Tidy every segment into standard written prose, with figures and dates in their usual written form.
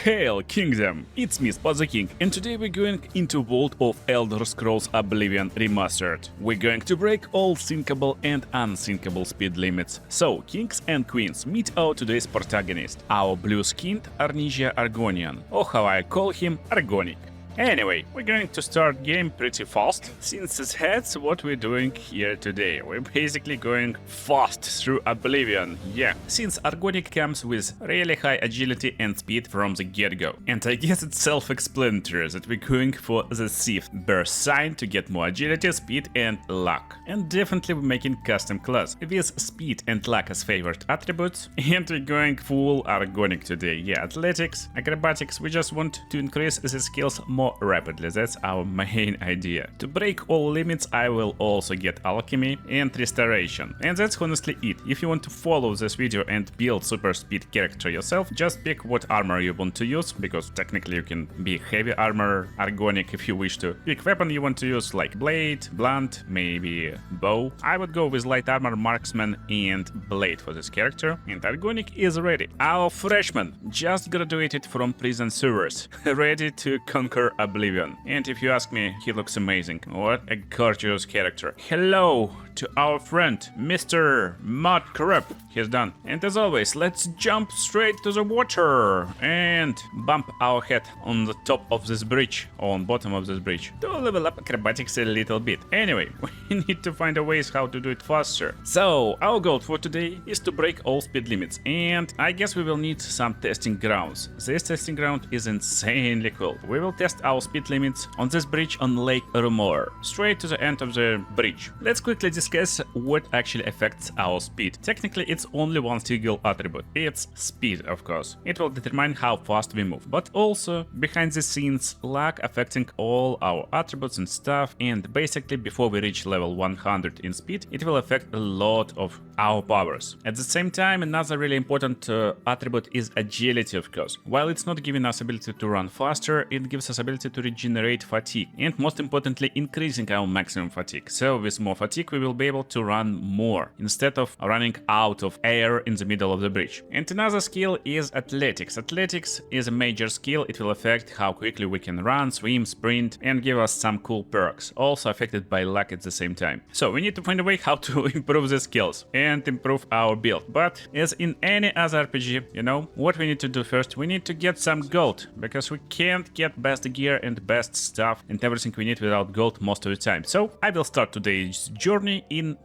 Hail Kingdom! It's me, Spud the King, and today we're going into World of Elder Scrolls Oblivion Remastered. We're going to break all syncable and unsyncable speed limits. So, kings and queens, meet our today's protagonist, our blue-skinned Argonian, or how I call him, Argonic. Anyway, we're going to start game pretty fast, since that's what we're doing here today. We're basically going fast through Oblivion, yeah, since Argonic comes with really high agility and speed from the get-go. And I guess it's self-explanatory that we're going for the Thief burst sign to get more agility, speed and luck. And definitely we're making custom class with speed and luck as favorite attributes, and we're going full Argonic today. Yeah, athletics, acrobatics, we just want to increase the skills more rapidly, that's our main idea. To break all limits I will also get alchemy and restoration. And that's honestly it. If you want to follow this video and build super speed character yourself, just pick what armor you want to use, because technically you can be heavy armor Argonic if you wish to. Pick weapon you want to use, like blade, blunt, maybe bow. I would go with light armor, marksman and blade for this character. And Argonic is ready. Our freshman just graduated from prison sewers, ready to conquer Oblivion. And if you ask me, he looks amazing. What a gorgeous character. Hello to our friend, Mr. Mud Corrupt. He's done. And as always, let's jump straight to the water and bump our head on the top of this bridge, or on bottom of this bridge, to level up acrobatics a little bit. Anyway, we need to find a ways how to do it faster. So, our goal for today is to break all speed limits, and I guess we will need some testing grounds. This testing ground is insanely cool. We will test our speed limits on this bridge on Lake Rumor, straight to the end of the bridge. Let's quickly discuss what actually affects our speed. Technically, it's only one single attribute. It's speed, of course. It will determine how fast we move, but also behind the scenes luck affecting all our attributes and stuff, and basically before we reach level 100 in speed, it will affect a lot of our powers. At the same time, another really important attribute is agility, of course. While it's not giving us ability to run faster, it gives us ability to regenerate fatigue, and most importantly increasing our maximum fatigue. So with more fatigue we will be able to run more, instead of running out of air in the middle of the bridge. And another skill is athletics. Athletics is a major skill. It will affect how quickly we can run, swim, sprint, and give us some cool perks, also affected by luck at the same time. So we need to find a way how to improve the skills and improve our build. But as in any other RPG, you know, what we need to do first, we need to get some gold, because we can't get best gear and best stuff and everything we need without gold most of the time. So I will start today's journey in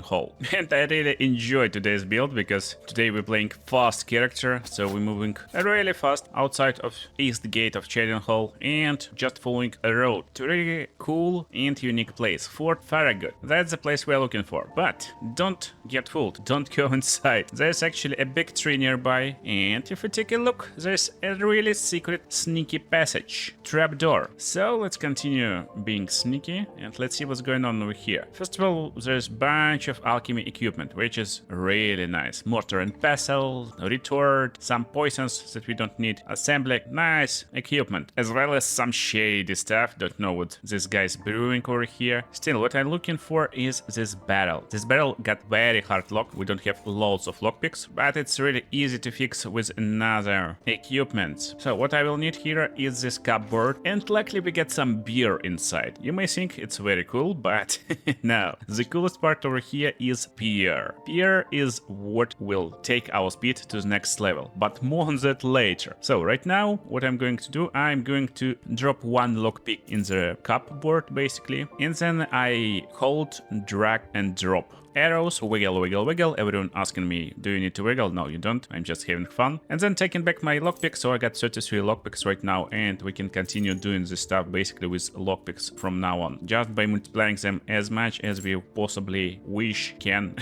Hall. And I really enjoy today's build, because today we're playing fast character, so we're moving really fast outside of east gate of Hall and just following a road to a really cool and unique place, Fort Farragut. That's the place we're looking for, but don't get fooled, don't go inside. There's actually a big tree nearby, and if we take a look, there's a really secret sneaky passage, trapdoor. So let's continue being sneaky and let's see what's going on over here. First of all, there's a bunch of alchemy equipment, which is really nice. Mortar and pestle, retort, some poisons that we don't need, assembly, nice equipment, as well as some shady stuff. Don't know what this guy's brewing over here. Still, what I'm looking for is this barrel. This barrel got very hard lock. We don't have loads of lockpicks, but it's really easy to fix with another equipment. So what I will need here is this cupboard, and luckily we get some beer inside. You may think it's very cool, but no. The coolest part over here is beer. Beer is what will take our speed to the next level, but more on that later. So right now, what I'm going to do, I'm going to drop one lockpick in the cupboard basically, and then I hold, drag and drop arrows, wiggle, wiggle, wiggle. Everyone asking me, do you need to wiggle? No, you don't. I'm just having fun. And then taking back my lockpick, so I got 33 lockpicks right now, and we can continue doing this stuff basically with lockpicks from now on, just by multiplying them as much as we possibly wish can.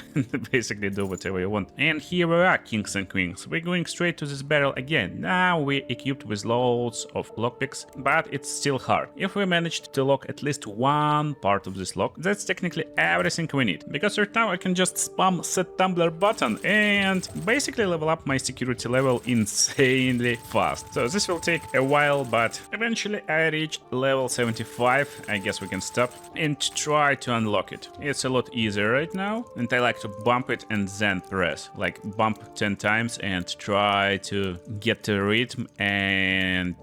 Basically do whatever you want. And here we are, kings and queens. We're going straight to this barrel again. Now we're equipped with loads of lockpicks, but it's still hard. If we managed to lock at least one part of this lock, that's technically everything we need, because our now I can just spam set tumbler button and basically level up my security level insanely fast. So this will take a while, but eventually I reached level 75. I guess we can stop and try to unlock it. It's a lot easier right now, and I like to bump it and then press, like bump 10 times and try to get the rhythm. And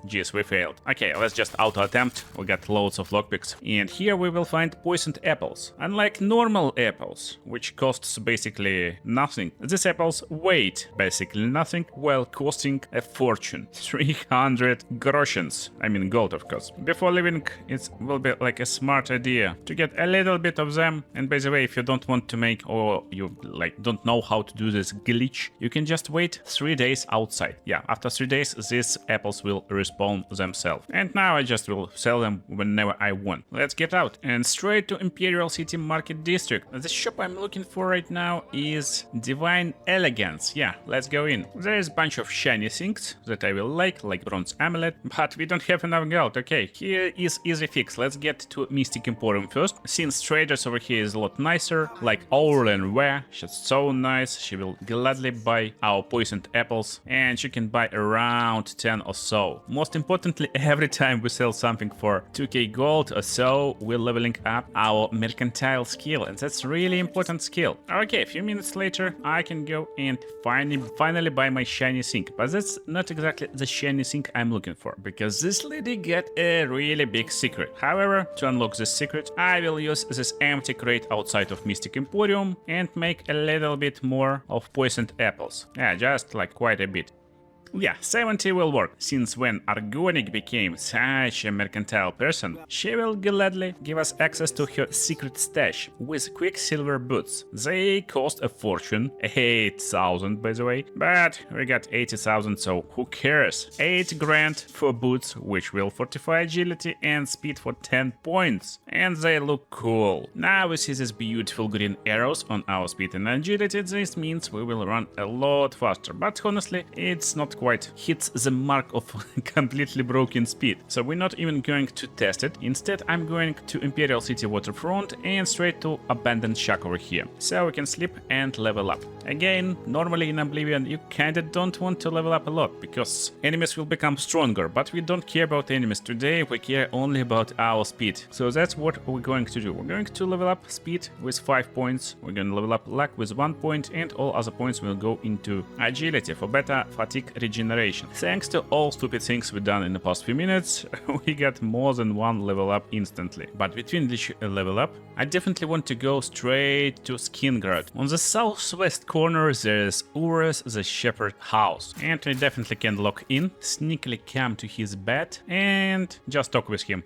jeez, we failed. Okay, let's just auto-attempt. We got loads of lockpicks. And here we will find poisoned apples. Unlike normal apples, which costs basically nothing, these apples weight basically nothing, while costing a fortune. 300 groshens. I mean gold, of course. Before leaving, it will be like a smart idea to get a little bit of them. And by the way, if you don't want to make, or you like don't know how to do this glitch, you can just wait 3 days outside. Yeah, after 3 days, these apples will respawn themselves. And now I just will sell them whenever I want. Let's get out and straight to Imperial City Market District. The shop I'm looking for right now is Divine Elegance. Yeah, let's go in. There is a bunch of shiny things that I will like Bronze Amulet, but we don't have enough gold. Okay, here is easy fix. Let's get to Mystic Emporium first. Since traders over here is a lot nicer, like Aurelin Ware, she's so nice. She will gladly buy our poisoned apples, and she can buy around 10 or so. Most importantly, every time we sell something for 2k gold or so, we're leveling up our mercantile skill, and that's really important skill. Okay, a few minutes later, I can go and finally buy my shiny thing, but that's not exactly the shiny thing I'm looking for, because this lady got a really big secret. However, to unlock this secret, I will use this empty crate outside of Mystic Emporium and make a little bit more of poisoned apples. Yeah, just like quite a bit. Yeah, 70 will work, since when Argonian became such a mercantile person, she will gladly give us access to her secret stash with quicksilver boots. They cost a fortune, 8,000 by the way, but we got 80,000, so who cares? 8 grand for boots, which will fortify agility and speed for 10 points, and they look cool. Now we see these beautiful green arrows on our speed and agility. This means we will run a lot faster, but honestly, it's not quite hits the mark of completely broken speed. So we're not even going to test it. Instead, I'm going to Imperial City Waterfront and straight to Abandoned Shack over here. So we can sleep and level up. Again, normally in Oblivion, you kinda don't want to level up a lot, because enemies will become stronger, but we don't care about enemies today, we care only about our speed. So that's what we're going to do. We're going to level up speed with 5 points, we're going to level up luck with 1 point, and all other points will go into agility for better fatigue regeneration. Thanks to all stupid things we've done in the past few minutes, we got more than 1 level up instantly. But between each level up, I definitely want to go straight to Skingrad. On the southwest corner there is Ures the Shepherd house, and we definitely can lock in, sneakily come to his bed and just talk with him.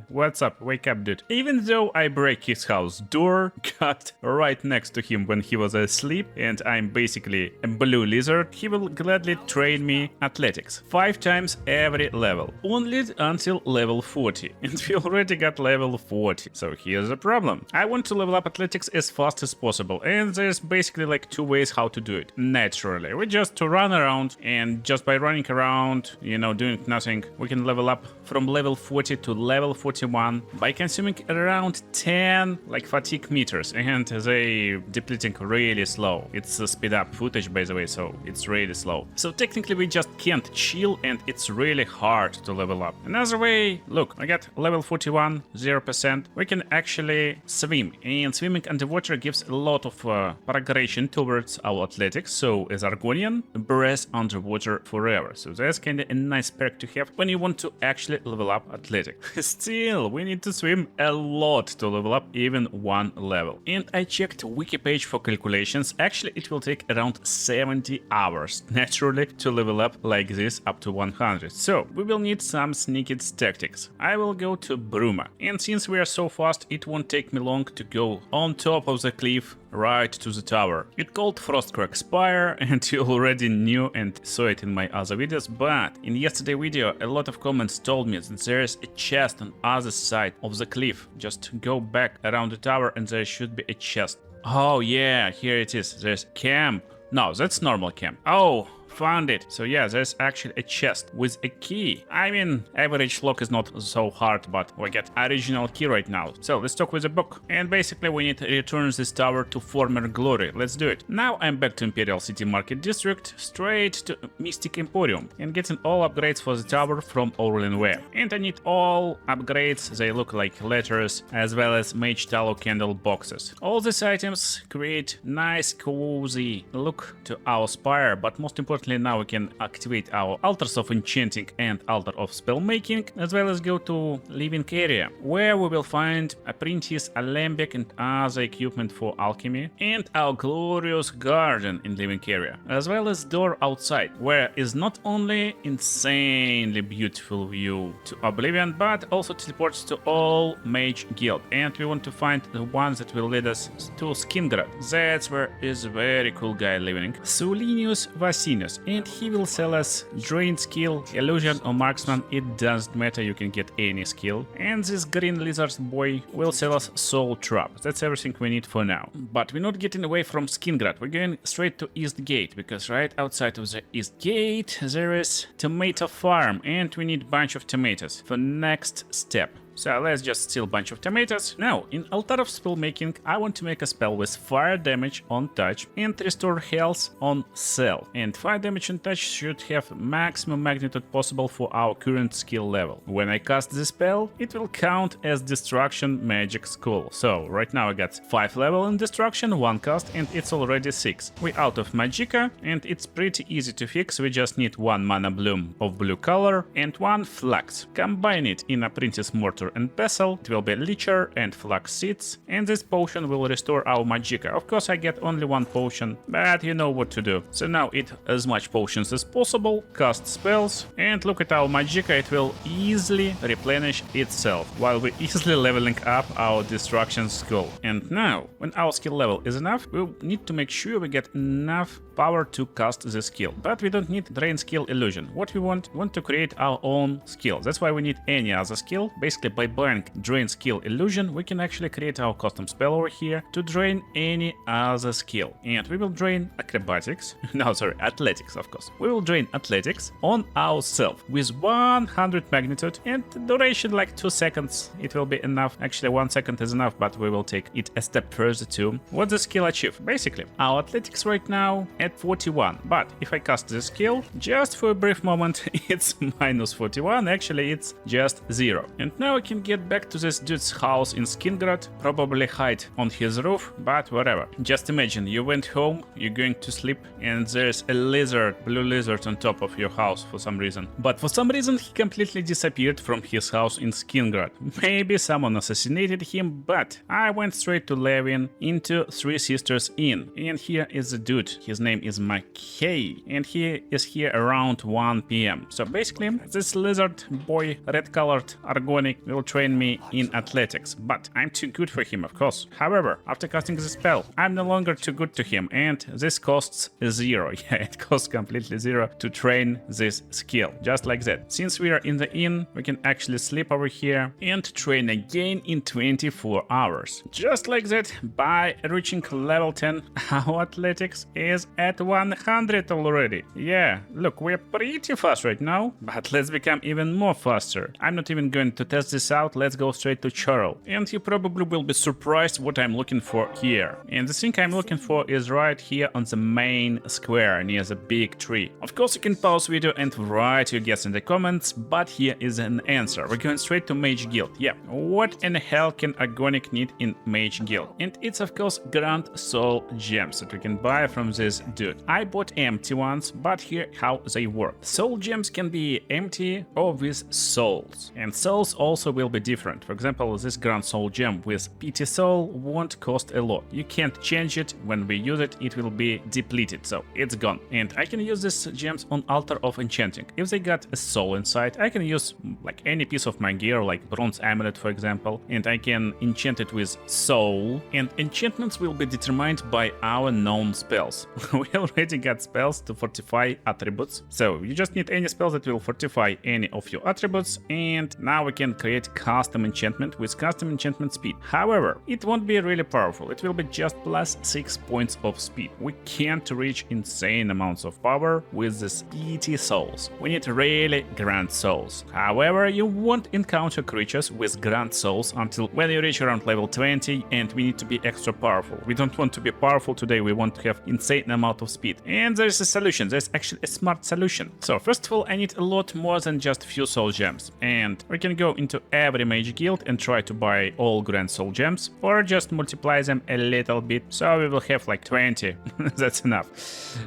What's up? Wake up, dude. Even though I break his house door, got right next to him when he was asleep, and I'm basically a blue lizard, he will gladly train me athletics 5 times every level, only until level 40, and we already got level 40. So here's the problem. I want to level up athletics as fast as possible, and there's basically like 2 ways how to do it. Naturally, we just to run around, and just by running around, you know, doing nothing, we can level up from level 40 to level 41 by consuming around 10 like fatigue meters, and they depleting really slow. It's a speed up footage, by the way, so it's really slow. So technically we just can't chill, and it's really hard to level up. Another way, look, I got level 41, 0%. We can actually swim, and swimming underwater gives a lot of progression towards our athletics. So as Argonian, breath underwater forever. So that's kinda a nice perk to have when you want to actually level up athletics. Still, we need to swim a lot to level up even 1 level. And I checked wiki page for calculations. Actually, it will take around 70 hours naturally to level up like this up to 100. So we will need some sneaky tactics. I will go to Bruma, and since we are so fast, it won't take me long to go on top of the cliff right to the tower. It's called Frostcrack Spire, and you already knew and saw it in my other videos, but in yesterday's video a lot of comments told me that there is a chest on other side of the cliff. Just go back around the tower and there should be a chest. Oh yeah, here it is. There's camp. No, that's normal camp. Oh, found it. So yeah, there's actually a chest with a key. I mean, average lock is not so hard, but we get original key right now. So let's talk with the book. And basically we need to return this tower to former glory. Let's do it. Now I'm back to Imperial City Market District, straight to Mystic Emporium, and getting all upgrades for the tower from Orlinware. And I need all upgrades, they look like letters, as well as mage tallow candle boxes. All these items create nice cozy look to our spire, but most importantly now we can activate our altars of enchanting and altar of spellmaking, as well as go to living area, where we will find apprentice, alembic and other equipment for alchemy, and our glorious garden in living area, as well as door outside, where is not only insanely beautiful view to Oblivion, but also teleports to all mage guild. And we want to find the ones that will lead us to Skingrad. That's where is a very cool guy living, Sulinius Vasinius, and he will sell us drain skill, illusion or marksman, it doesn't matter, you can get any skill. And this green lizard boy will sell us soul trap. That's everything we need for now. But we're not getting away from Skingrad, we're going straight to East Gate, because right outside of the East Gate there is tomato farm, and we need a bunch of tomatoes for next step. So let's just steal a bunch of tomatoes. Now, in Altar of Spellmaking, I want to make a spell with fire damage on touch and restore health on cell. And fire damage on touch should have maximum magnitude possible for our current skill level. When I cast the spell, it will count as Destruction Magic School. So right now I got 5 level in Destruction, 1 cast, and it's already 6. We're out of Magicka, and it's pretty easy to fix. We just need 1 mana bloom of blue color and 1 flax. Combine it in Apprentice Mortar and Pestle, it will be Leecher and Flax Seeds, and this potion will restore our Magicka. Of course I get only 1 potion, but you know what to do. So now eat as much potions as possible, cast spells, and look at our Magicka, it will easily replenish itself, while we're easily leveling up our Destruction Skull. And now, when our skill level is enough, we'll need to make sure we get enough power to cast the skill. But we don't need Drain Skill Illusion. What we want to create our own skill. That's why we need any other skill. Basically, by buying Drain Skill Illusion, we can actually create our custom spell over here to drain any other skill. And we will drain Acrobatics, no sorry, Athletics of course. We will drain Athletics on ourselves with 100 magnitude and duration like 2 seconds. It will be enough. Actually 1 second is enough, but we will take it a step further too. What the skill achieve? Basically, our Athletics right now at 41, but if I cast the skill, just for a brief moment, it's minus 41, actually it's just 0. And now I can get back to this dude's house in Skingrad, probably hide on his roof, but whatever. Just imagine, you went home, you're going to sleep, and there's a lizard, blue lizard on top of your house for some reason. But for some reason he completely disappeared from his house in Skingrad. Maybe someone assassinated him, but I went straight to Levin into Three Sisters Inn, and here is the dude, his name is McKay, and he is here around 1 PM. So basically, this lizard boy, red colored Argonian, will train me in athletics, but I'm too good for him, of course. However, after casting the spell, I'm no longer too good to him, and this costs 0. Yeah, it costs completely 0 to train this skill, just like that. Since we are in the inn, we can actually sleep over here and train again in 24 hours. Just like that, by reaching level 10, our athletics is at 100 already. Yeah, look, we're pretty fast right now, but let's become even more faster. I'm not even going to test this out, let's go straight to Churl. And you probably will be surprised what I'm looking for here. And the thing I'm looking for is right here on the main square near the big tree. Of course you can pause video and write your guess in the comments, but here is an answer. We're going straight to Mage Guild. Yeah, what in the hell can Argonian need in Mage Guild? And it's of course Grand Soul Gems that we can buy from this dude. I bought empty ones, but here how they work. Soul Gems can be empty or with souls. And souls also will be different. For example, this Grand Soul Gem with Pity Soul won't cost a lot. You can't change it. When we use it, it will be depleted, so it's gone. And I can use these gems on Altar of Enchanting. If they got a soul inside, I can use like any piece of my gear, like Bronze Amulet for example, and I can enchant it with soul. And enchantments will be determined by our known spells. We already got spells to fortify attributes, so you just need any spell that will fortify any of your attributes, and now we can create create custom enchantment with custom enchantment speed. However, it won't be really powerful. It will be just plus 6 points of speed. We can't reach insane amounts of power with these PT souls. We need really grand souls. However, you won't encounter creatures with grand souls until when you reach around level 20, and we need to be extra powerful. We don't want to be powerful today, we want to have insane amount of speed. And there's a solution, there's actually a smart solution. So first of all, I need a lot more than just few soul gems, and we can go into every mage guild and try to buy all grand soul gems, or just multiply them a little bit, so we will have like 20. That's enough.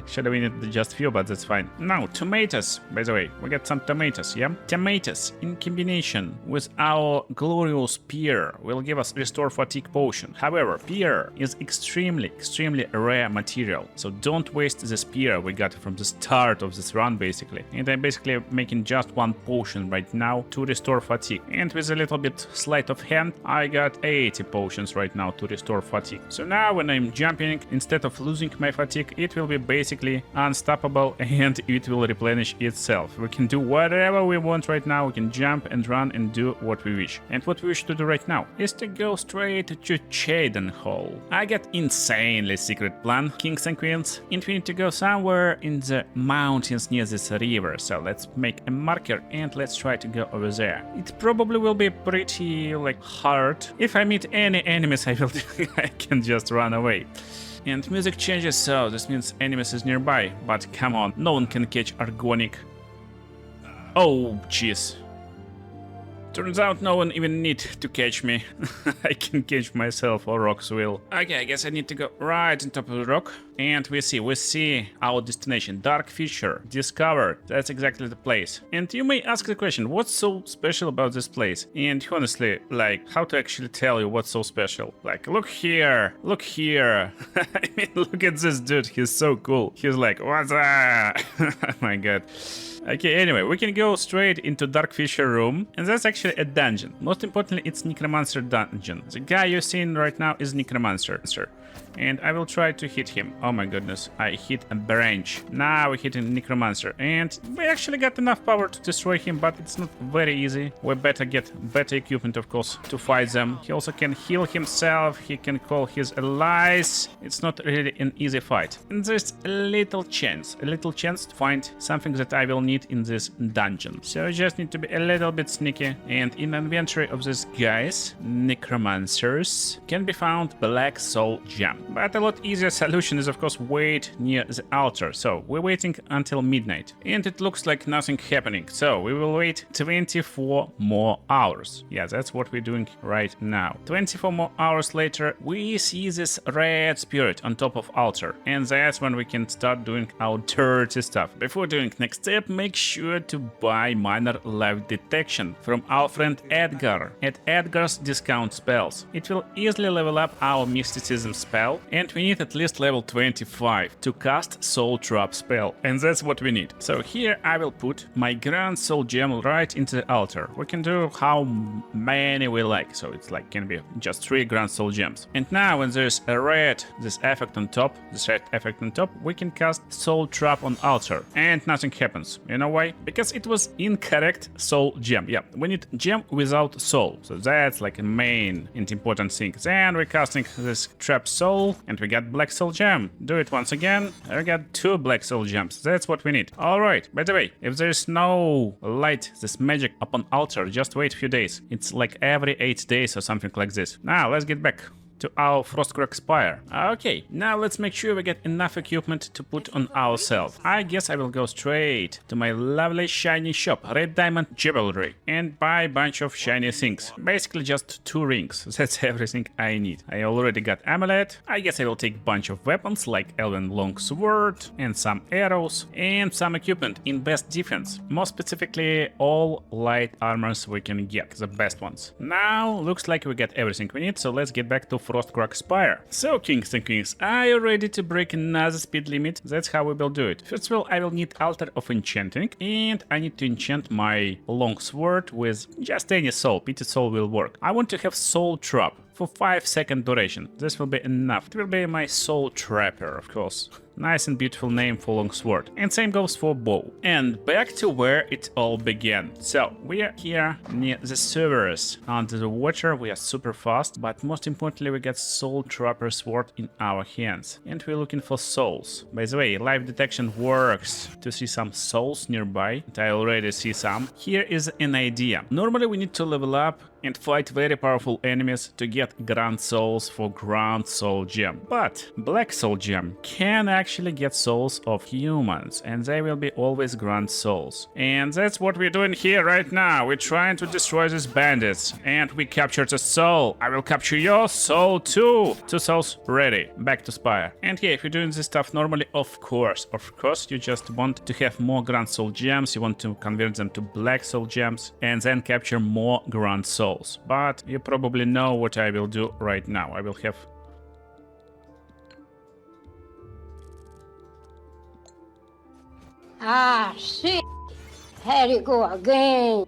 Should have needed just few, but that's fine. Now, tomatoes, by the way, we got some tomatoes, yeah? Tomatoes in combination with our glorious spear will give us restore fatigue potion. However, spear is extremely rare material, so don't waste the spear we got from the start of this run basically. And I'm basically making just one potion right now to restore fatigue, and with a little bit sleight of hand I got 80 potions right now to restore fatigue. So now when I'm jumping, instead of losing my fatigue, it will be basically unstoppable and it will replenish itself. We can do whatever we want right now. We can jump and run and do what we wish. And what we wish to do right now is to go straight to Chaden Hall. I got insanely secret plan, kings and queens, and we need to go somewhere in the mountains near this river. So let's make a marker and let's try to go over there. It probably will be pretty like hard. If I meet any enemies, I can just run away. And music changes, so this means enemies is nearby. But come on, no one can catch Argonian. Oh, jeez. Turns out no one even need to catch me. I can catch myself, or rocks will. Okay, I guess I need to go right on top of the rock. And we see our destination, Dark Fissure, discovered. That's exactly the place. And you may ask the question, what's so special about this place? And honestly, like, how to actually tell you what's so special? Like, look here, look here. I mean, look at this dude, he's so cool. He's like, what's that? Oh my god. Okay, anyway, we can go straight into Dark Fissure room, and that's actually a dungeon. Most importantly, it's Necromancer dungeon. The guy you're seeing right now is Necromancer. And I will try to hit him. Oh my goodness, I hit a branch. Now we hit a Necromancer, and we actually got enough power to destroy him, but it's not very easy. We better get better equipment, of course, to fight them. He also can heal himself, he can call his allies. It's not really an easy fight. And there's a little chance to find something that I will need in this dungeon. So I just need to be a little bit sneaky. And in the inventory of these guys, Necromancers, can be found Black Soul Gem. But a lot easier solution is of course wait near the altar. So we're waiting until midnight, and it looks like nothing happening. So we will wait 24 more hours. Yeah, that's what we're doing right now. 24 more hours later, we see this red spirit on top of altar, and that's when we can start doing our dirty stuff. Before doing next step, make sure to buy minor life detection from our friend Edgar at Edgar's discount spells. It will easily level up our mysticism spell, and we need at least level 25 to cast Soul Trap spell, and that's what we need. So here I will put my Grand Soul Gem right into the altar. We can do how many we like, so it's like can be just 3 Grand Soul Gems. And now when there's a red, this red effect on top, we can cast Soul Trap on altar, and nothing happens. You know why? Because it was incorrect Soul Gem. Yeah, we need gem without soul, so that's like a main and important thing. Then we're casting this Trap Soul, and we got Black Soul Gem. Do it once again. We got 2 Black Soul Gems. That's what we need. Alright, by the way, if there's no light, this magic upon altar, just wait a few days. It's like every 8 days or something like this. Now, let's get back to our Frostcrack Spire. Okay, now let's make sure we get enough equipment to put on ourselves. I guess I will go straight to my lovely shiny shop, Red Diamond Jewelry, and buy a bunch of shiny things. Basically just 2 rings. That's everything I need. I already got amulet. I guess I will take a bunch of weapons like Elven Long Sword and some arrows and some equipment in best defense. More specifically, all light armors we can get, the best ones. Now looks like we got everything we need, so let's get back to Frostcrack Spire. So, kings and queens, are you ready to break another speed limit? That's how we will do it. First of all, I will need Altar of Enchanting, and I need to enchant my long sword with just any soul. Pity soul will work. I want to have Soul Trap for 5-second duration. This will be enough. It will be my Soul Trapper, of course. Nice and beautiful name for long sword. And same goes for bow. And back to where it all began. So we are here near the servers. Under the water, we are super fast, but most importantly, we get Soul Trapper Sword in our hands. And we're looking for souls. By the way, live detection works to see some souls nearby. And I already see some. Here is an idea. Normally, we need to level up and fight very powerful enemies to get Grand Souls for Grand Soul Gem. But Black Soul Gem can actually get souls of humans, and they will be always Grand Souls. And that's what we're doing here right now. We're trying to destroy these bandits, and we captured a soul. I will capture your soul too. 2 souls ready. Back to Spire. And yeah, if you're doing this stuff normally, of course, you just want to have more Grand Soul Gems, you want to convert them to Black Soul Gems, and then capture more Grand Souls. But you probably know what I will do right now. I will have... Ah, shit! Here you go again.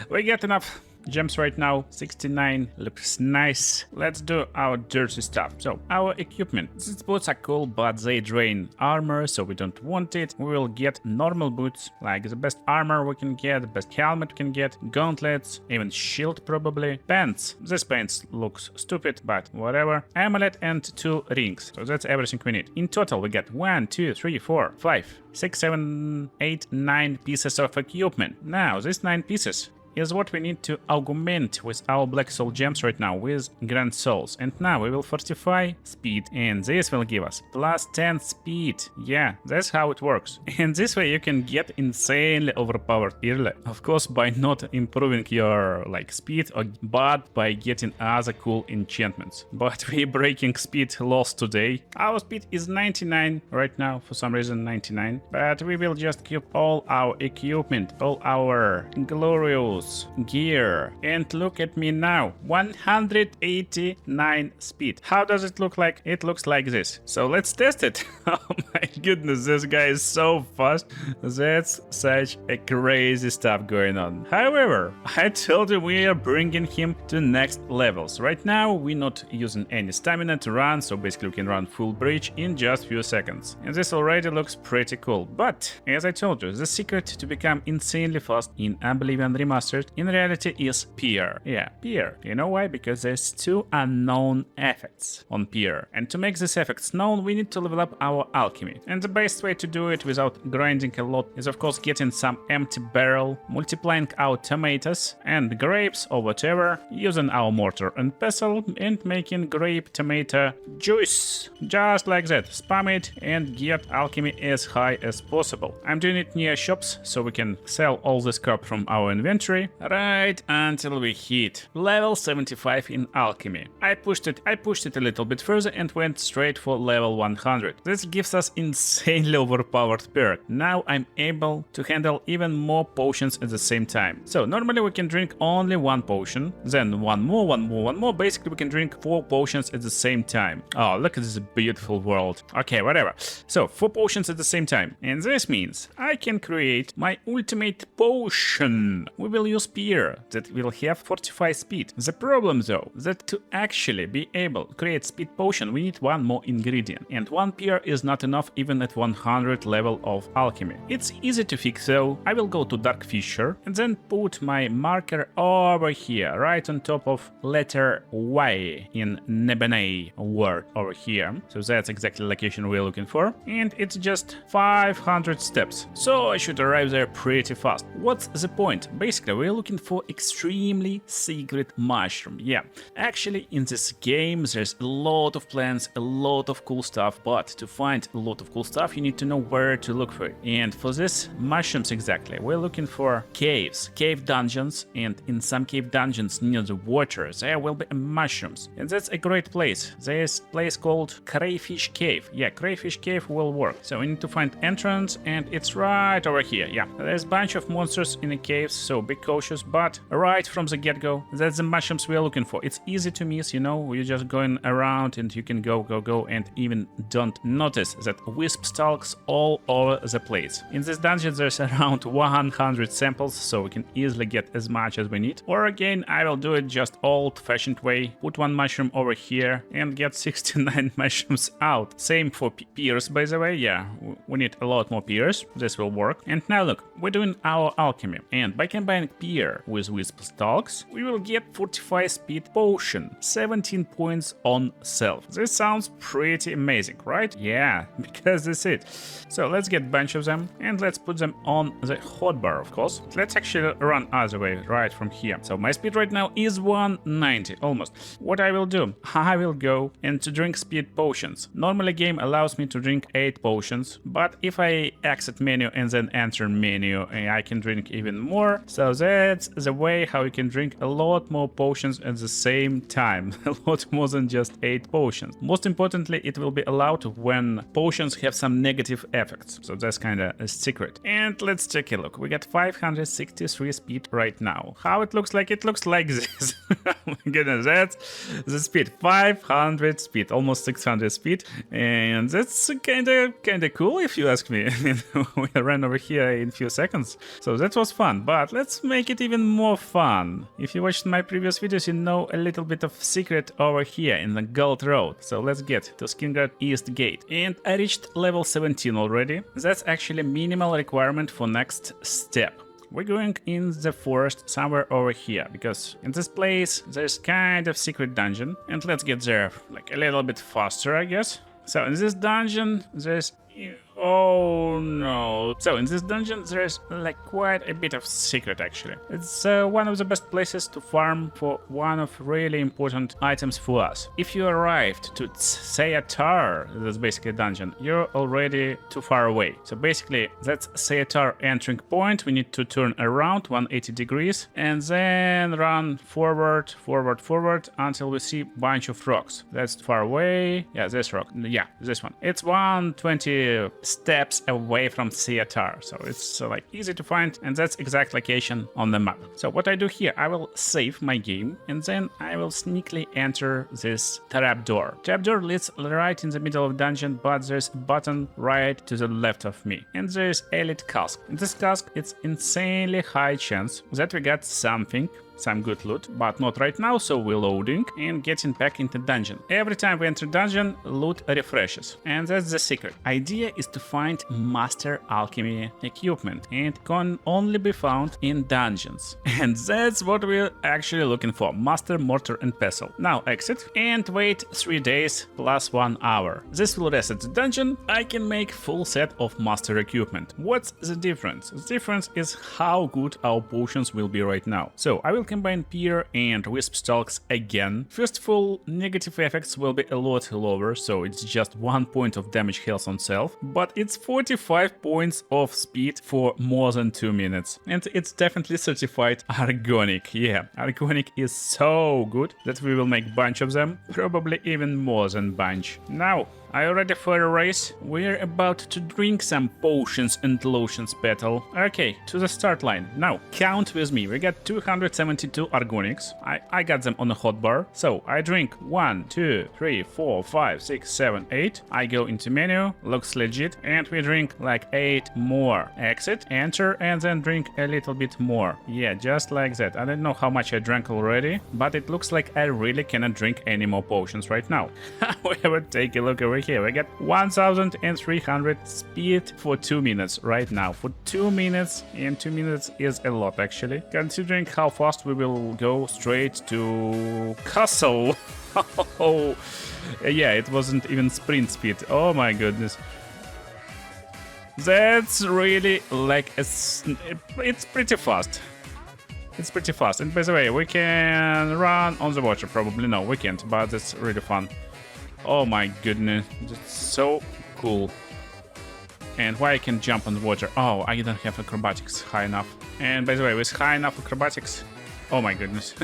We get enough gems right now. 69 looks nice. Let's do our dirty stuff. So our equipment. These boots are cool, but they drain armor, so we don't want it. We will get normal boots, like the best armor we can get, the best helmet we can get, gauntlets, even shield probably. Pants. This pants looks stupid, but whatever. Amulet and 2 rings. So that's everything we need. In total we get 1, 2, 3, 4, 5, 6, 7, 8, 9 pieces of equipment. Now these 9 pieces is what we need to augment with our Black Soul Gems right now with Grand Souls. And now we will fortify speed, and this will give us plus 10 speed. Yeah, that's how it works. And this way you can get insanely overpowered early. Of course, by not improving your speed, but by getting other cool enchantments. But we're breaking speed loss today. Our speed is 99 right now, for some reason 99. But we will just keep all our equipment, all our glorious gear, and look at me now, 189 speed. How does it look like? It looks like this. So let's test it. Oh my goodness, this guy is so fast. That's such a crazy stuff going on. However, I told you we are bringing him to next levels. Right now we're not using any stamina to run, so basically we can run full bridge in just few seconds. And this already looks pretty cool. But as I told you, the secret to become insanely fast in Oblivion Remastered in reality is Peer. Yeah, Peer. You know why? Because there's 2 unknown effects on Peer. And to make these effects known, we need to level up our alchemy. And the best way to do it without grinding a lot is of course getting some empty barrel, multiplying our tomatoes and grapes or whatever, using our mortar and pestle and making grape tomato juice. Just like that. Spam it and get alchemy as high as possible. I'm doing it near shops so we can sell all this crap from our inventory right until we hit level 75 in alchemy. I pushed it a little bit further and went straight for level 100. This gives us insanely overpowered perk. Now I'm able to handle even more potions at the same time. So normally we can drink only 1 potion, then one more. Basically we can drink 4 potions at the same time. Oh, look at this beautiful world. Okay, whatever. So 4 potions at the same time. And this means I can create my ultimate potion. We will use Peer that will have 45 speed. The problem though, that to actually be able to create speed potion, we need 1 more ingredient. And 1 Peer is not enough even at 100 level of alchemy. It's easy to fix though. I will go to Dark Fisher and then put my marker over here, right on top of letter Y in Nebene word over here. So that's exactly the location we're looking for. And it's just 500 steps. So I should arrive there pretty fast. What's the point? Basically, we're looking for extremely secret mushroom. Yeah, actually in this game there's a lot of plants, a lot of cool stuff, but to find a lot of cool stuff you need to know where to look for it. And for this mushrooms exactly, we're looking for caves, cave dungeons, and in some cave dungeons near the water there will be mushrooms. And that's a great place. There's a place called Crayfish Cave. Yeah, Crayfish Cave will work. So we need to find entrance and it's right over here. Yeah, there's a bunch of monsters in the caves, so because cautious, but right from the get-go, that's the mushrooms we are looking for. It's easy to miss, you know, you're just going around and you can go, and even don't notice that wisp stalks all over the place. In this dungeon, there's around 100 samples, so we can easily get as much as we need. Or again, I will do it just old-fashioned way, put one mushroom over here and get 69 mushrooms out. Same for pears, by the way. Yeah, we need a lot more pears. This will work. And now look, we're doing our alchemy, and by combining pear with wisp stalks, we will get 45 speed potion, 17 points on self. This sounds pretty amazing, right? Yeah, because that's it. So let's get a bunch of them and let's put them on the hotbar, of course. Let's actually run other way, right from here. So my speed right now is 190, almost. What I will do, I will go and to drink speed potions. Normally game allows me to drink 8 potions, but if I exit menu and then enter menu, I can drink even more. So that's the way how you can drink a lot more potions at the same time. A lot more than just 8 potions. Most importantly, it will be allowed when potions have some negative effects. So that's kind of a secret. And let's take a look. We got 563 speed right now. How it looks like? It looks like this. Oh my goodness, that's the speed. 500 speed, almost 600 speed. And that's kind of cool if you ask me. We ran over here in a few seconds. So that was fun, but let's make it even more fun. If you watched my previous videos, you know a little bit of secret over here in the Gold Road. So let's get to Skingard East Gate. And I reached level 17 already. That's actually minimal requirement for next step. We're going in the forest somewhere over here, because in this place there's kind of secret dungeon. And let's get there like a little bit faster, I guess. So in this dungeon there's... Oh no. So in this dungeon there's like quite a bit of secret actually. It's one of the best places to farm for one of really important items for us. If you arrived to Seatar, that's basically a dungeon, you're already too far away. So basically that's Seatar entering point. We need to turn around 180 degrees and then run forward until we see a bunch of rocks. That's far away. Yeah, this rock. Yeah, this one. It's 120 steps away from Seatar, so it's like easy to find, and that's exact location on the map. So what I do here, I will save my game and then I will sneakily enter this trapdoor. Trapdoor leads right in the middle of the dungeon, but there's a button right to the left of me, and there's elite cask. In this cask, it's insanely high chance that we got something, some good loot, but not right now, so we're loading and getting back into dungeon. Every time we enter dungeon, loot refreshes, and that's the secret. Idea is to find master alchemy equipment, and it can only be found in dungeons, and that's what we're actually looking for: master mortar and pestle. Now exit and wait 3 days plus 1 hour. This will reset the dungeon. I can make full set of master equipment. What's the difference? The difference is how good our potions will be right now. So I will combine pear and wisp stalks again. First of all, negative effects will be a lot lower, so it's just 1 point of damage health on self, but it's 45 points of speed for more than 2 minutes. And it's definitely certified Argonic. Yeah, Argonic is so good that we will make bunch of them, probably even more than bunch. Now, are you ready for a race? We're about to drink some potions and lotions battle. Okay, to the start line. Now, count with me. We got 272 Argonics. I got them on a hotbar. So, I drink 1, 2, 3, 4, 5, 6, 7, 8. I go into menu, looks legit, and we drink like 8 more. Exit, enter, and then drink a little bit more. Yeah, just like that. I don't know how much I drank already, but it looks like I really cannot drink any more potions right now. However, take a look over here. We got 1300 speed for 2 minutes right now. For 2 minutes, and 2 minutes is a lot actually, considering how fast we will go straight to castle. Oh, yeah, it wasn't even sprint speed. Oh my goodness. That's really like it's pretty fast. It's pretty fast. And by the way, we can run on the water. Probably no, we can't, but it's really fun. Oh my goodness, that's so cool. And why I can jump on the water? Oh, I don't have acrobatics high enough. And by the way, with high enough acrobatics, Oh my goodness.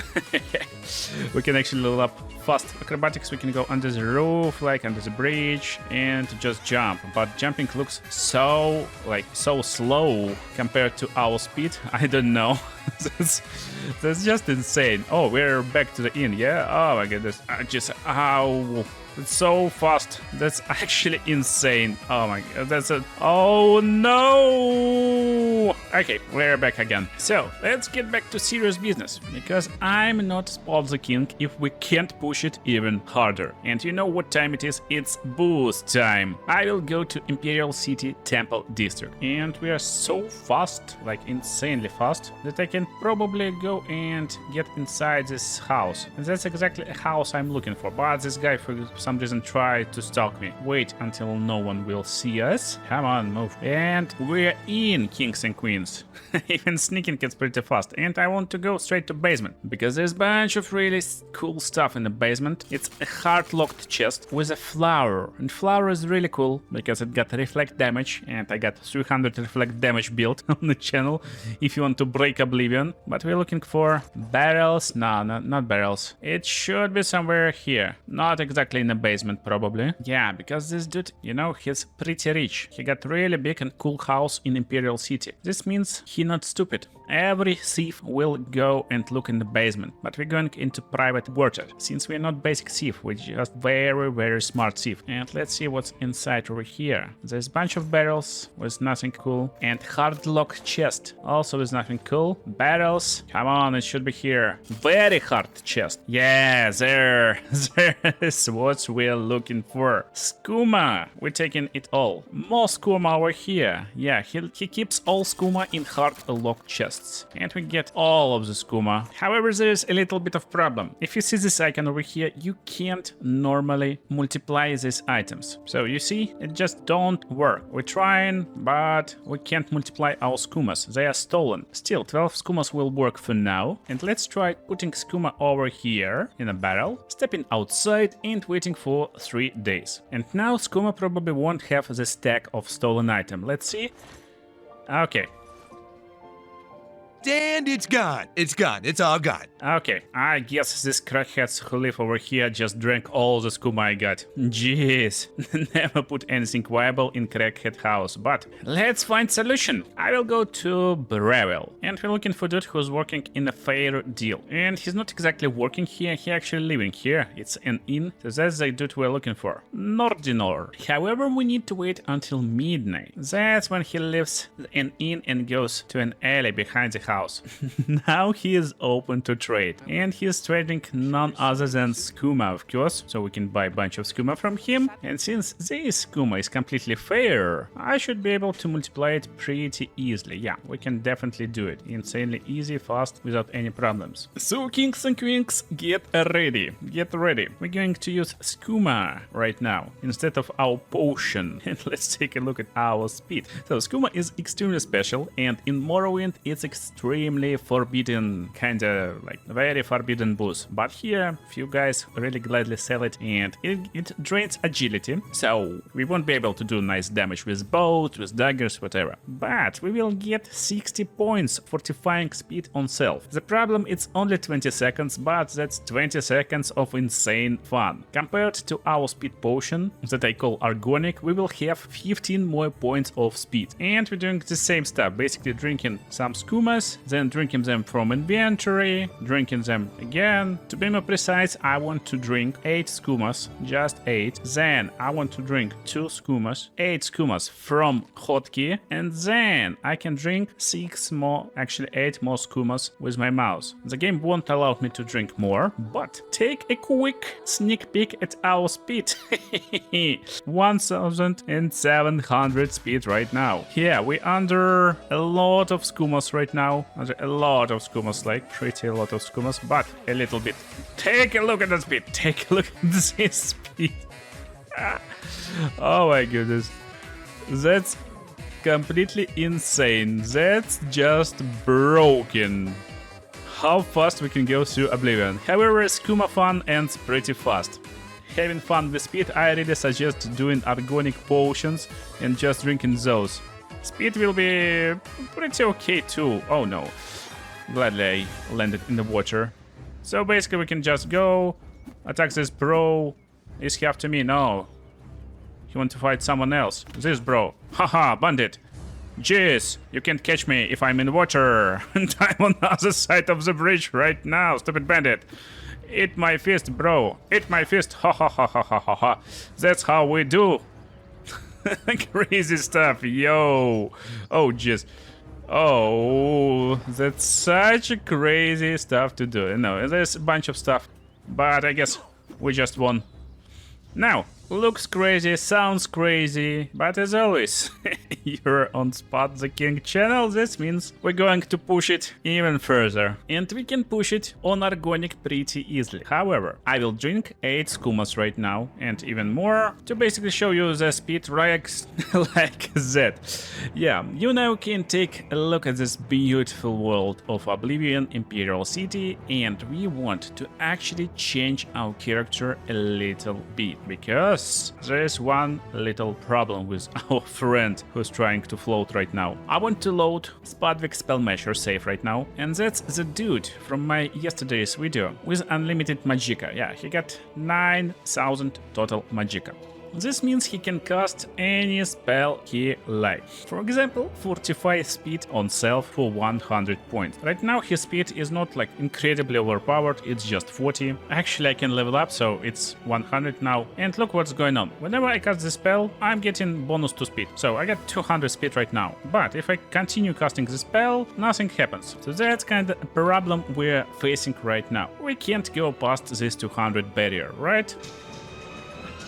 We can actually level up fast acrobatics. We can go under the roof, like under the bridge, and just jump. But jumping looks so slow compared to our speed. I don't know. That's just insane. Oh, we're back to the inn, yeah? Oh my goodness. Ow. It's so fast. That's actually insane. Oh my god, oh no! Okay, we're back again. So, let's get back to serious business, because I'm not Spud the King if we can't push it even harder. And you know what time it is? It's boost time. I will go to Imperial City Temple District. And we are so fast, like insanely fast, that I can probably go and get inside this house. And that's exactly a house I'm looking for. But this guy, for some reason, tried to stalk me. Wait until no one will see us. Come on, move. And we're in, kings and queens. Even sneaking gets pretty fast. And I want to go straight to basement, because there's a bunch of really cool stuff in the basement. It's a hard-locked chest with a flower. And flower is really cool, because it got reflect damage, and I got 300 reflect damage built on the channel if you want to break Oblivion. But we're looking for barrels. No, not barrels. It should be somewhere here. Not exactly in the basement, probably. Yeah, because this dude, you know, he's pretty rich. He got really big and cool house in Imperial City. This means he not stupid. Every thief will go and look in the basement, but we're going into private quarter. Since we're not basic thief, we're just very smart thief. And let's see what's inside over here. There's a bunch of barrels with nothing cool, and hard lock chest also with nothing cool. Barrels, come on, it should be here. Very hard chest. Yeah, there's what we're looking for. Skooma, we're taking it all. More skooma over here. Yeah, he keeps all skooma in hard lock chest. And we get all of the skooma. However, there's a little bit of problem. If you see this icon over here, you can't normally multiply these items. So you see, it just don't work. We're trying, but we can't multiply our skoomas. They are stolen. Still, 12 skoomas will work for now. And let's try putting skooma over here in a barrel, stepping outside and waiting for 3 days. And now skooma probably won't have the stack of stolen item. Let's see. Okay. And it's gone. It's gone. It's all gone. Okay, I guess these crackheads who live over here just drank all the skooma I got. Jeez, never put anything viable in crackhead house, but let's find solution. I will go to Breville, and we're looking for dude who's working in a fair deal. And he's not exactly working here, he's actually living here. It's an inn, so that's the dude we're looking for. Nordinor. However, we need to wait until midnight. That's when he leaves an inn and goes to an alley behind the house. Now he is open to trade, and he is trading none other than skooma, of course, so we can buy a bunch of skooma from him. And since this skooma is completely fair, I should be able to multiply it pretty easily. Yeah, we can definitely do it. Insanely easy, fast, without any problems. So kings and queens, get ready. Get ready. We're going to use skooma right now instead of our potion. And let's take a look at our speed. So skooma is extremely special, and in Morrowind it's extremely forbidden, kinda like very forbidden boost. But here, few guys really gladly sell it, and it drains agility, so we won't be able to do nice damage with bows, with daggers, whatever. But we will get 60 points fortifying speed on self. The problem, it's only 20 seconds, but that's 20 seconds of insane fun. Compared to our speed potion that I call Argonic, we will have 15 more points of speed. And we're doing the same stuff, basically drinking some skoomas, then drinking them from inventory, drinking them again. To be more precise, I want to drink 8 skoomas, just 8. Then I want to drink 2 skoomas, 8 skoomas from hotkey, and then I can drink 6 more, actually 8 more skoomas with my mouse. The game won't allow me to drink more, but take a quick sneak peek at our speed. 1700 speed right now. Yeah, we're under a lot of skoomas right now, under a lot of skoomas, like pretty a lot of skoomas, but a little bit. Take a look at the speed. Take a look at this speed. Oh my goodness. That's completely insane. That's just broken. How fast we can go through Oblivion. However, skooma fun ends pretty fast. Having fun with speed, I really suggest doing Argonic potions and just drinking those. Speed will be pretty okay too. Oh no. Gladly I landed in the water. So basically we can just go, attack this bro. Is he after me? No. He want to fight someone else. This bro. Haha, bandit. Jeez, you can't catch me if I'm in water. And I'm on the other side of the bridge right now, stupid bandit. Eat my fist, bro. Eat my fist. Ha ha ha ha ha ha ha. That's how we do. Crazy stuff, yo. Oh, jeez. Oh, that's such a crazy stuff to do. No, there's a bunch of stuff, but I guess we just won. Now, looks crazy, sounds crazy, but as always, you're on Spud the King channel. This means we're going to push it even further. And we can push it on Argonic pretty easily. However, I will drink 8 SKOOMAs right now, and even more, to basically show you the speed rags like that. Yeah, you now can take a look at this beautiful world of Oblivion Imperial City, and we want to actually change our character a little bit, because there is one little problem with our friend who's trying to float right now. I want to load Spudwick Spell Measure save right now, and that's the dude from my yesterday's video with unlimited Magicka. Yeah, he got 9,000 total Magicka. This means he can cast any spell he likes. For example, 45 speed on self for 100 points. Right now his speed is not like incredibly overpowered, it's just 40. Actually I can level up, so it's 100 now. And look what's going on. Whenever I cast the spell, I'm getting bonus to speed. So I got 200 speed right now. But if I continue casting the spell, nothing happens. So that's kind of a problem we're facing right now. We can't go past this 200 barrier, right?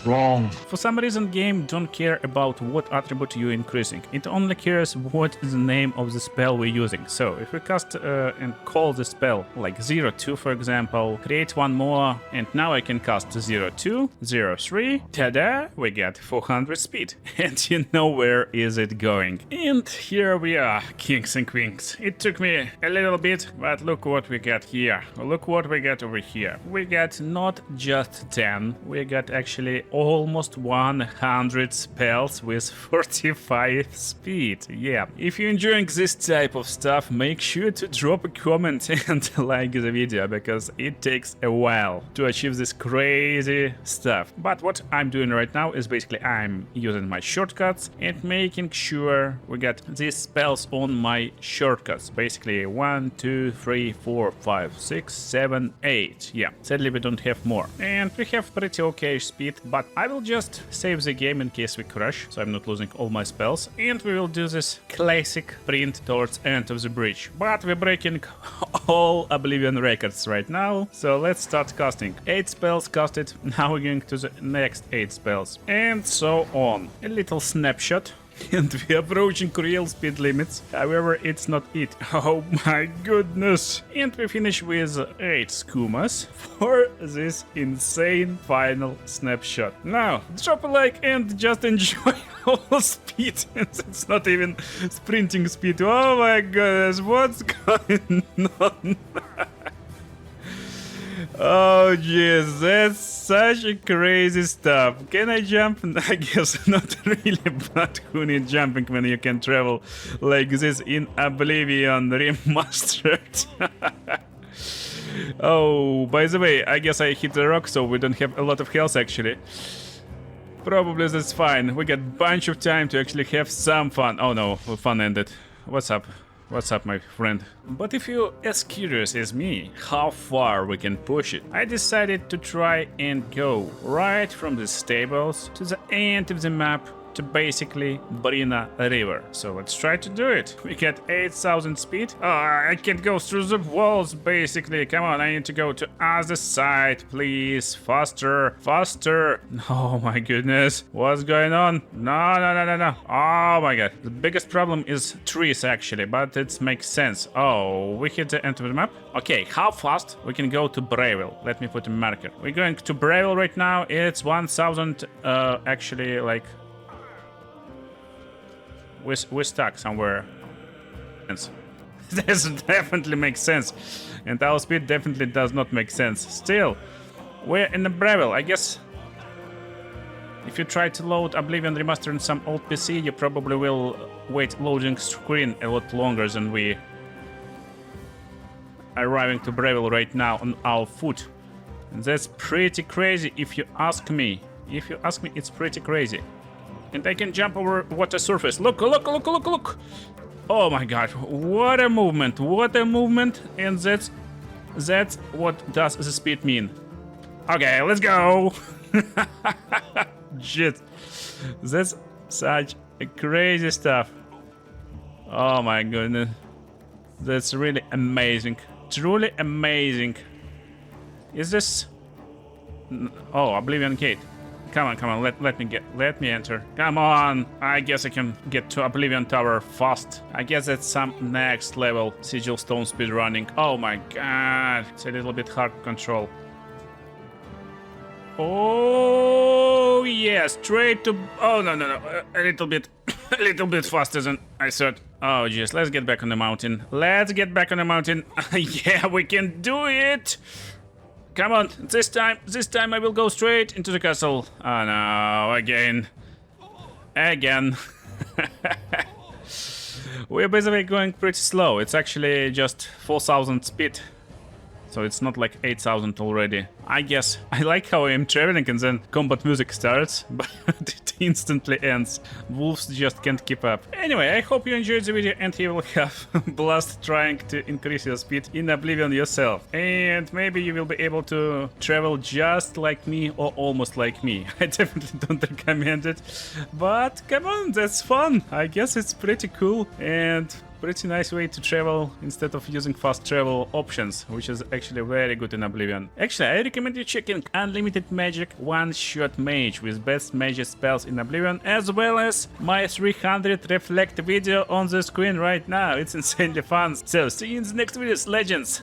Wrong. For some reason game don't care about what attribute you're increasing. It only cares what is the name of the spell we're using. So if we cast and call the spell like 02 for example, create one more, and now I can cast 02, 03, ta-da, we get 400 speed. And you know where is it going. And here we are, kings and queens. It took me a little bit, but look what we got here. Look what we got over here. We got not just 10, we got actually almost 100 spells with 45 speed. Yeah, if you're enjoying this type of stuff, make sure to drop a comment and like the video, because it takes a while to achieve this crazy stuff. But what I'm doing right now is basically I'm using my shortcuts and making sure we get these spells on my shortcuts. Basically 1, 2, 3, 4, 5, 6, 7, 8. Yeah, sadly we don't have more. And we have pretty okay speed, but I will just save the game in case we crash, so I'm not losing all my spells. And we will do this classic sprint towards end of the bridge. But we're breaking all Oblivion records right now, so let's start casting. 8 spells casted, now we're going to the next 8 spells. And so on. A little snapshot. And we're approaching real speed limits. However, it's not it. Oh my goodness. And we finish with 8 SKOOMAs for this insane final snapshot. Now, drop a like and just enjoy all speed. It's not even sprinting speed. Oh my goodness, what's going on? Oh jeez, that's such a crazy stuff. Can I jump? I guess not really, but who needs jumping when you can travel like this in Oblivion Remastered? Oh, by the way, I guess I hit the rock, so we don't have a lot of health actually. Probably that's fine. We got a bunch of time to actually have some fun. Oh no, fun ended. What's up? What's up, my friend? But if you're as curious as me, how far we can push it, I decided to try and go right from the stables to the end of the map to basically Brina River. So let's try to do it. We get 8,000 speed. Oh, I can't go through the walls basically. Come on, I need to go to other side, please. Faster, faster. Oh my goodness. What's going on? No, no, no, no, no. Oh my god. The biggest problem is trees actually, but it makes sense. Oh, we hit the end of the map. Okay, how fast we can go to Bravil? Let me put a marker. We're going to Bravil right now. It's 1,000 actually like we're stuck somewhere. This definitely makes sense. And our speed definitely does not make sense. Still, we're in the Bravil. I guess if you try to load Oblivion Remastered in some old PC, you probably will wait loading screen a lot longer than we arriving to Breville right now on our foot. And that's pretty crazy if you ask me. If you ask me, it's pretty crazy. And I can jump over water surface. Look, look, look, look, look. Oh my god, what a movement, what a movement. And that's what does the speed mean. Okay, let's go. Shit. That's such a crazy stuff. Oh my goodness. That's really amazing. Truly amazing. Is this... Oh, Oblivion Gate. Come on, come on, let me enter. Come on! I guess I can get to Oblivion Tower fast. I guess that's some next level Sigil Stone speed running. Oh my god, it's a little bit hard to control. Oh yeah, straight to... Oh no, a little bit faster than I thought. Oh jeez, let's get back on the mountain. Let's get back on the mountain. Yeah, we can do it! Come on, this time I will go straight into the castle. Oh no, again. We're basically going pretty slow. It's actually just 4,000 speed. So it's not like 8,000 already. I guess I like how I'm traveling and then combat music starts, but it instantly ends. Wolves just can't keep up. Anyway, I hope you enjoyed the video and you will have blast trying to increase your speed in Oblivion yourself. And maybe you will be able to travel just like me or almost like me. I definitely don't recommend it, but come on, that's fun. I guess it's pretty cool and pretty nice way to travel instead of using fast travel options, which is actually very good in Oblivion. Actually, I recommend you checking Unlimited Magic One-Shot Mage with best magic spells in Oblivion, as well as my 300 Reflect video on the screen right now. It's insanely fun. So, see you in the next videos, legends!